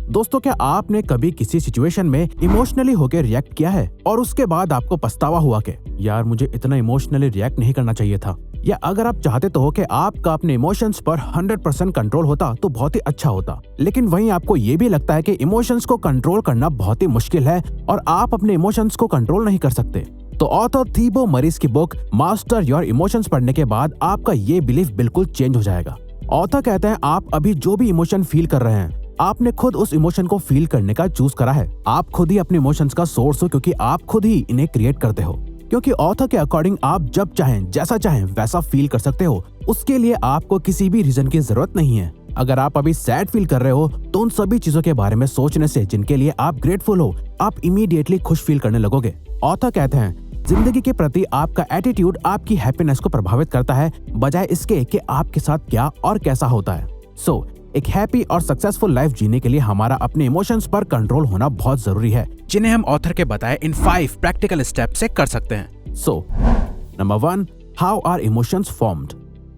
दोस्तों, क्या आपने कभी किसी सिचुएशन में इमोशनली होकर रिएक्ट किया है और उसके बाद आपको पछतावा हुआ कि यार मुझे इतना इमोशनली रिएक्ट नहीं करना चाहिए था? या अगर आप चाहते तो हो कि आपका अपने इमोशंस पर 100% कंट्रोल होता तो बहुत ही अच्छा होता, लेकिन वहीं आपको ये भी लगता है कि इमोशंस को कंट्रोल करना बहुत ही मुश्किल है और आप अपने इमोशंस को कंट्रोल नहीं कर सकते। तो ऑथर थीबो मरीज की बुक मास्टर योर इमोशंस पढ़ने के बाद आपका ये बिलीफ बिल्कुल चेंज हो जाएगा। ऑथर कहते हैं आप अभी जो भी इमोशन फील कर रहे हैं, आपने खुद उस इमोशन को फील करने का चूज करा है। आप खुद ही अपने इमोशंस का सोर्स हो क्योंकि आप खुद ही इन्हें क्रिएट करते हो। क्योंकि ऑथर के अकॉर्डिंग आप जब चाहें जैसा चाहें वैसा फील कर सकते हो। उसके लिए आपको किसी भी रीजन की जरूरत नहीं है। अगर आप अभी सैड फील कर रहे हो तो उन सभी चीजों के बारे में सोचने से जिनके लिए आप ग्रेटफुल हो, आप इमीडिएटली खुश फील करने लगोगे। ऑथर कहते हैं जिंदगी के प्रति आपका एटीट्यूड आपकी हैप्पीनेस को प्रभावित करता है, बजाय इसके कि आपके साथ क्या और कैसा होता है। एक हैप्पी और सक्सेसफुल लाइफ जीने के लिए हमारा अपने इमोशंस पर कंट्रोल होना बहुत जरूरी है, जिन्हें हम ऑथर के बताए इन 5 प्रैक्टिकल स्टेप से कर सकते हैं। Number 1, how are emotions formed.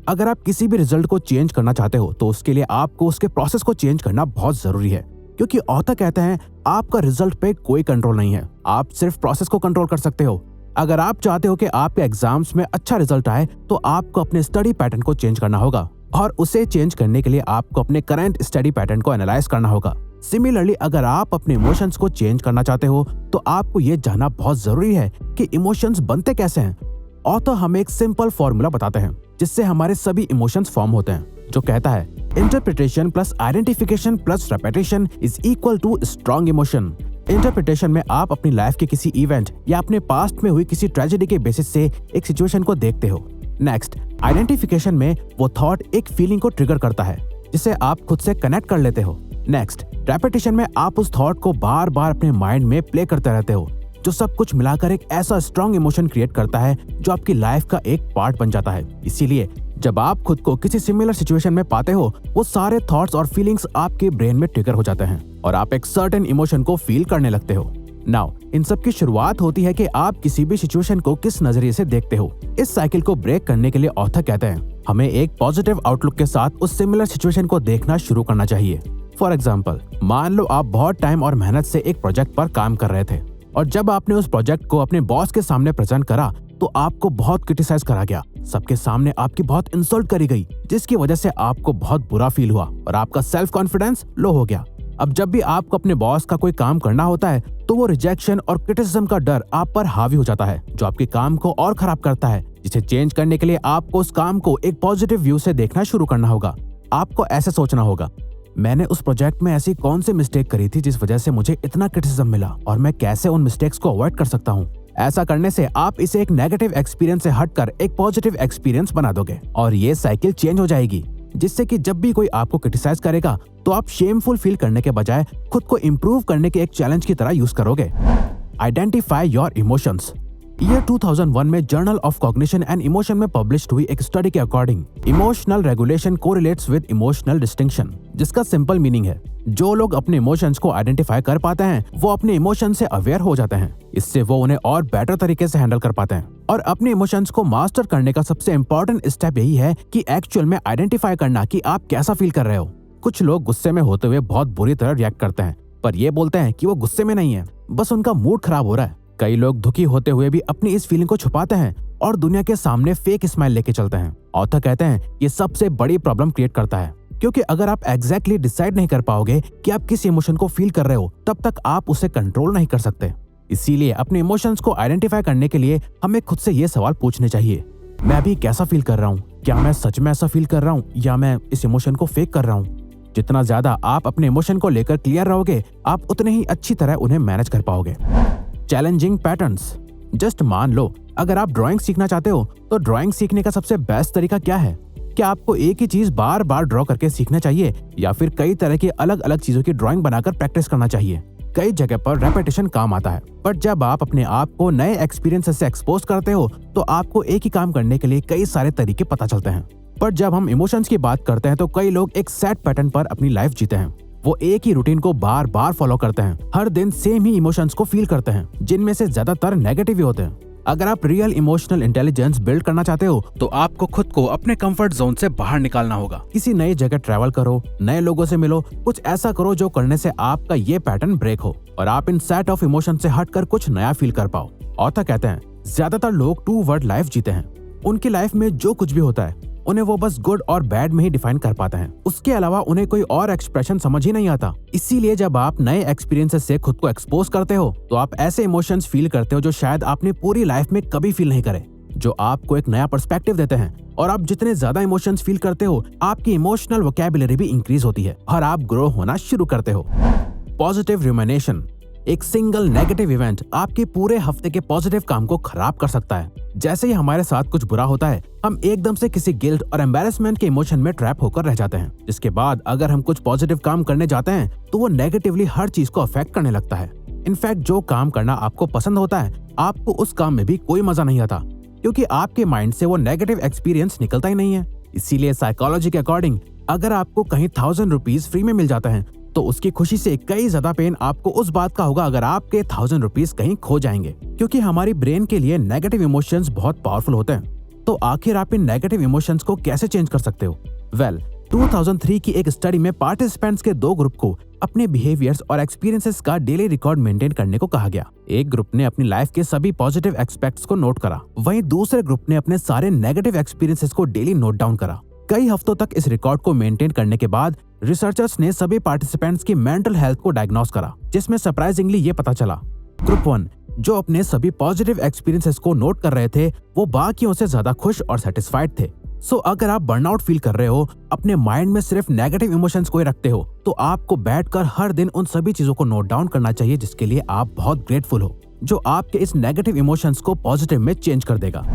अगर आप किसी भी रिजल्ट को चेंज करना चाहते हो तो उसके लिए आपको उसके प्रोसेस को चेंज करना बहुत जरूरी है, क्योंकि ऑथर कहते हैं आपका रिजल्ट पे कोई कंट्रोल नहीं है, आप सिर्फ प्रोसेस को कंट्रोल कर सकते हो। अगर आप चाहते हो कि आपके एग्जाम्स में अच्छा रिजल्ट आए तो आपको अपने स्टडी पैटर्न को चेंज करना होगा, और उसे चेंज करने के लिए आपको अपने करंट स्टडी पैटर्न को एनालाइज करना होगा। सिमिलरली, अगर आप अपने इमोशंस को चेंज करना चाहते हो तो आपको ये जानना बहुत जरूरी है कि इमोशंस बनते कैसे हैं। ऑथर हमें एक सिंपल फॉर्मूला बताते हैं जिससे हमारे सभी इमोशंस फॉर्म होते हैं, जो कहता है interpretation plus identification plus repetition is equal to strong emotion. Interpretation में आप अपनी लाइफ के किसी इवेंट या अपने पास्ट में हुई किसी ट्रेजेडी के बेसिस से एक सिचुएशन को देखते हो। नेक्स्ट, आइडेंटिफिकेशन में वो थॉट एक फीलिंग को ट्रिगर करता है जिसे आप खुद से कनेक्ट कर लेते हो। नेक्स्ट, रेपिटेशन में आप उस थॉट को बार बार अपने माइंड में प्ले करते रहते हो, जो सब कुछ मिलाकर एक ऐसा स्ट्रॉन्ग इमोशन क्रिएट करता है जो आपकी लाइफ का एक पार्ट बन जाता है। इसीलिए जब आप खुद को किसी सिमिलर सिचुएशन में पाते हो, वो सारे थॉट्स और फीलिंग्स आपके ब्रेन में ट्रिगर हो जाते हैं और आप एक सर्टेन इमोशन को फील करने लगते हो। नाउ, इन सब की शुरुआत होती है कि आप किसी भी सिचुएशन को किस नजरिए से देखते हो। इस साइकिल को ब्रेक करने के लिए ऑथर कहते हैं हमें एक पॉजिटिव आउटलुक के साथ उस सिमिलर सिचुएशन को देखना शुरू करना चाहिए। फॉर एग्जाम्पल, मान लो आप बहुत टाइम और मेहनत से एक प्रोजेक्ट पर काम कर रहे थे और जब आपने उस प्रोजेक्ट को अपने बॉस के सामने प्रेजेंट करा तो आपको बहुत क्रिटिसाइज करा गया, सबके सामने आपकी बहुत इंसल्ट करी गई, जिसकी वजह से आपको बहुत बुरा फील हुआ और आपका सेल्फ कॉन्फिडेंस लो हो गया। अब जब भी आपको अपने बॉस का कोई काम करना होता है तो वो रिजेक्शन और क्रिटिसिज्म का डर आप पर हावी हो जाता है, जो आपके काम को और खराब करता है, जिसे चेंज करने के लिए आपको उस काम को एक पॉजिटिव व्यू से देखना शुरू करना होगा। आपको ऐसे सोचना होगा, मैंने उस प्रोजेक्ट में ऐसी कौन सी मिस्टेक करी थी जिस वजह से मुझे इतना क्रिटिसिज्म मिला और मैं कैसे उन मिस्टेक्स को अवॉइड कर सकता हूँ। ऐसा करने से आप इसे एक नेगेटिव एक्सपीरियंस से हटकर एक पॉजिटिव एक्सपीरियंस बना दोगे और ये साइकिल चेंज हो जाएगी, जिससे कि जब भी कोई आपको क्रिटिसाइज करेगा तो आप शेमफुल फील करने के बजाय खुद को इम्प्रूव करने के एक चैलेंज की तरह यूज करोगे। Identify your emotions. ईयर 2001 में journal of cognition and emotion में पब्लिश हुई एक स्टडी के according emotional regulation correlates with emotional distinction, जिसका सिंपल मीनिंग है जो लोग अपने इमोशंस को आइडेंटिफाई कर पाते हैं वो अपने इमोशन से अवेयर हो जाते हैं। इससे वो उन्हें और बेटर तरीके से हैंडल कर पाते हैं। और अपने इमोशंस को मास्टर करने का सबसे इम्पोर्टेंट स्टेप यही है कि एक्चुअल में आइडेंटिफाई करना कि आप कैसा फील कर रहे हो। कुछ लोग गुस्से में होते हुए बहुत बुरी तरह रिएक्ट करते हैं, पर ये बोलते हैं कि वो गुस्से में नहीं है, बस उनका मूड खराब हो रहा है। कई लोग दुखी होते हुए भी अपनी इस फीलिंग को छुपाते हैं और दुनिया के सामने फेक स्माइल लेके चलते हैं। ऑथर कहते हैं ये सबसे बड़ी प्रॉब्लम क्रिएट करता है, क्योंकि अगर आप एग्जैक्टली डिसाइड नहीं कर पाओगे कि आप किस इमोशन को फील कर रहे हो, तब तक आप उसे कंट्रोल नहीं कर सकते। इसीलिए अपने इमोशंस को आइडेंटिफाई करने के लिए हमें खुद से ये सवाल पूछने चाहिए, मैं अभी कैसा फील कर रहा हूँ? क्या मैं सच में ऐसा फील कर रहा हूँ या मैं इस इमोशन को फेक कर रहा हूँ? जितना ज्यादा आप अपने इमोशन को लेकर क्लियर रहोगे, आप उतने ही अच्छी तरह उन्हें मैनेज कर पाओगे। Challenging patterns. जस्ट मान लो अगर आप ड्राइंग सीखना चाहते हो तो ड्राइंग सीखने का सबसे बेस्ट तरीका क्या है? क्या आपको एक ही चीज बार बार ड्रॉ करके सीखना चाहिए या फिर कई तरह की अलग अलग चीजों की ड्राइंग बनाकर प्रैक्टिस करना चाहिए? कई जगह पर रेपिटेशन काम आता है, पर जब आप अपने आप को नए एक्सपीरियंस से एक्सपोज करते हो तो आपको एक ही काम करने के लिए कई सारे तरीके पता चलते हैं। पर जब हम इमोशंस की बात करते हैं तो कई लोग एक सेट पैटर्न पर अपनी लाइफ जीते हैं। वो एक ही रूटीन को बार बार फॉलो करते हैं, हर दिन सेम ही इमोशंस को फील करते हैं, जिनमें से ज्यादातर नेगेटिव ही होते हैं। अगर आप रियल इमोशनल इंटेलिजेंस बिल्ड करना चाहते हो तो आपको खुद को अपने कंफर्ट जोन से बाहर निकालना होगा। किसी नई जगह ट्रैवल करो, नए लोगों से मिलो, कुछ ऐसा करो जो करने से आपका ये पैटर्न ब्रेक हो और आप इन सेट ऑफ इमोशन से हटकर कुछ नया फील कर पाओ। ऑथर कहते हैं ज्यादातर लोग 2 वर्ड लाइफ जीते हैं। उनकी लाइफ में जो कुछ भी होता है उन्हें वो बस गुड और बैड में ही डिफाइन कर पाते हैं। उसके अलावा उन्हें कोई और एक्सप्रेशन समझ ही नहीं आता। इसीलिए जब आप नए एक्सपीरियंसेस से खुद को एक्सपोज करते हो तो आप ऐसे इमोशंस फील करते हो जो शायद आपने पूरी लाइफ में कभी फील नहीं करे, जो आपको एक नया पर्सपेक्टिव देते हैं। और आप जितने ज्यादा इमोशंस फील करते हो आपकी इमोशनल वोकैबुलरी भी इंक्रीज होती है और आप ग्रो होना शुरू करते हो। पॉजिटिव रुमिनेशन, एक सिंगल नेगेटिव इवेंट आपके पूरे हफ्ते के पॉजिटिव काम को खराब कर सकता है। जैसे ही हमारे साथ कुछ बुरा होता है हम एकदम से किसी गिल्ट और एम्बैरेसमेंट के इमोशन में ट्रैप होकर रह जाते हैं, जिसके बाद अगर हम कुछ पॉजिटिव काम करने जाते हैं तो वो नेगेटिवली हर चीज को अफेक्ट करने लगता है। इनफैक्ट जो काम करना आपको पसंद होता है आपको उस काम में भी कोई मजा नहीं आता, क्योंकि आपके माइंड से वो नेगेटिव एक्सपीरियंस निकलता ही नहीं है। इसीलिए साइकोलॉजी के अकॉर्डिंग अगर आपको कहीं 1000 रुपीज फ्री में मिल जाता है तो उसकी खुशी से कई ज्यादा पेन आपको उस बात का होगा अगर आपके 1000 रुपीज कहीं खो जाएंगे, क्योंकि हमारी ब्रेन के लिए नेगेटिव इमोशंस बहुत पावरफुल होते हैं। तो आखिर आप इन नेगेटिव इमोशंस को कैसे चेंज कर सकते हो? 2003 की एक स्टडी में पार्टिसिपेंट्स के 2 ग्रुप को अपने बिहेवियर्स और एक्सपीरियंसेस का डेली रिकॉर्ड मेंटेन करने को कहा गया। एक ग्रुप ने अपनी लाइफ के सभी पॉजिटिव एस्पेक्ट्स को नोट करा, वहीं दूसरे ग्रुप ने अपने सारे नेगेटिव एक्सपीरियंसेस को डेली नोट डाउन करा। कई हफ्तों तक इस रिकॉर्ड को मेंटेन करने के बाद रिसर्चर्स ने सभी पार्टिसिपेंट्स की मेंटल हेल्थ को डायग्नोस करा, जिसमें सरप्राइजिंगली ये पता चला ग्रुप 1 जो अपने सभी पॉजिटिव एक्सपीरियंसेस को नोट कर रहे थे वो बाकियों से ज्यादा खुश और सेटिस्फाइड थे। सो अगर आप बर्नआउट फील कर रहे हो, अपने माइंड में सिर्फ नेगेटिव इमोशंस को ही रखते हो, तो आपको बैठकर हर दिन उन सभी चीजों को नोट डाउन करना चाहिए जिसके लिए आप बहुत ग्रेटफुल हो, जो आपके इस नेगेटिव इमोशंस को पॉजिटिव में चेंज कर देगा।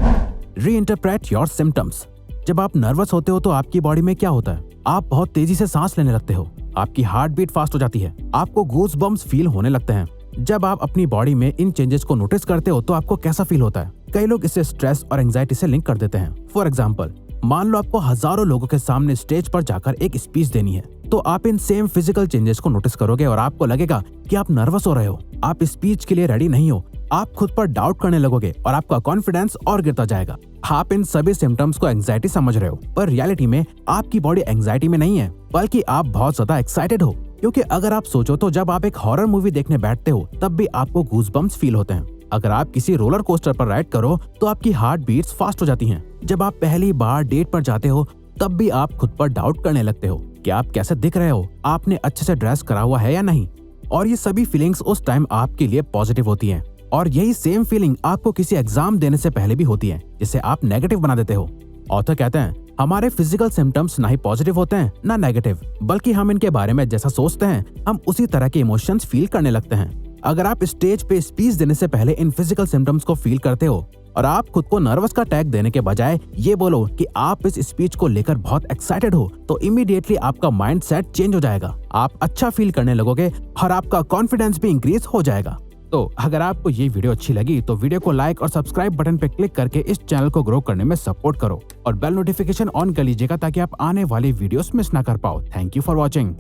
Reinterpret your symptoms. जब आप नर्वस होते हो तो आपकी बॉडी में क्या होता है? आप बहुत तेजी से सांस लेने लगते हो, आपकी हार्ट बीट फास्ट हो जाती है, आपको गूज बम्स फील होने लगते हैं। जब आप अपनी बॉडी में इन चेंजेस को नोटिस करते हो तो आपको कैसा फील होता है? कई लोग इसे स्ट्रेस और एंजाइटी से लिंक कर देते हैं। फॉर एग्जाम्पल, मान लो आपको हजारों लोगों के सामने स्टेज पर जाकर एक स्पीच देनी है, तो आप इन सेम फिजिकल चेंजेस को नोटिस करोगे और आपको लगेगा कि आप नर्वस हो रहे हो, आप स्पीच के लिए रेडी नहीं हो, आप खुद पर डाउट करने लगोगे और आपका कॉन्फिडेंस और गिरता जाएगा। आप इन सभी सिम्टम्स को एंजाइटी समझ रहे हो, पर रियलिटी में आपकी बॉडी एंजाइटी में नहीं है, बल्कि आप बहुत ज्यादा एक्साइटेड हो। क्योंकि अगर आप सोचो तो जब आप एक हॉरर मूवी देखने बैठते हो तब भी आपको गूज़बम्प्स फील होते हैं। अगर आप किसी रोलर कोस्टर पर राइड करो तो आपकी हार्ट बीट्स फास्ट हो जाती हैं। जब आप पहली बार डेट पर जाते हो तब भी आप खुद पर डाउट करने लगते हो कि आप कैसे दिख रहे हो, आपने अच्छे से ड्रेस करा हुआ है या नहीं। और ये सभी फीलिंग्स उस टाइम आपके लिए पॉजिटिव होती हैं, और यही सेम फीलिंग आपको किसी एग्जाम देने से पहले भी होती है, जिसे आप नेगेटिव बना देते हो। ऑथर कहते हैं हमारे फिजिकल सिम्टम्स ना ही पॉजिटिव होते हैं ना नेगेटिव, बल्कि हम इनके बारे में जैसा सोचते हैं हम उसी तरह के इमोशंस फील करने लगते हैं। अगर आप स्टेज पे स्पीच देने से पहले इन फिजिकल सिम्टम्स को फील करते हो और आप खुद को नर्वस का टैग देने के बजाय ये बोलो कि आप इस स्पीच को लेकर बहुत एक्साइटेड हो, तो इमीडिएटली आपका माइंड सेट चेंज हो जाएगा, आप अच्छा फील करने लगोगे और आपका कॉन्फिडेंस भी इंक्रीज हो जाएगा। तो अगर आपको ये वीडियो अच्छी लगी तो वीडियो को लाइक और सब्सक्राइब बटन पे क्लिक करके इस चैनल को ग्रो करने में सपोर्ट करो और बेल नोटिफिकेशन ऑन कर लीजिएगा ताकि आप आने वाली वीडियोस मिस ना कर पाओ। Thank you for watching.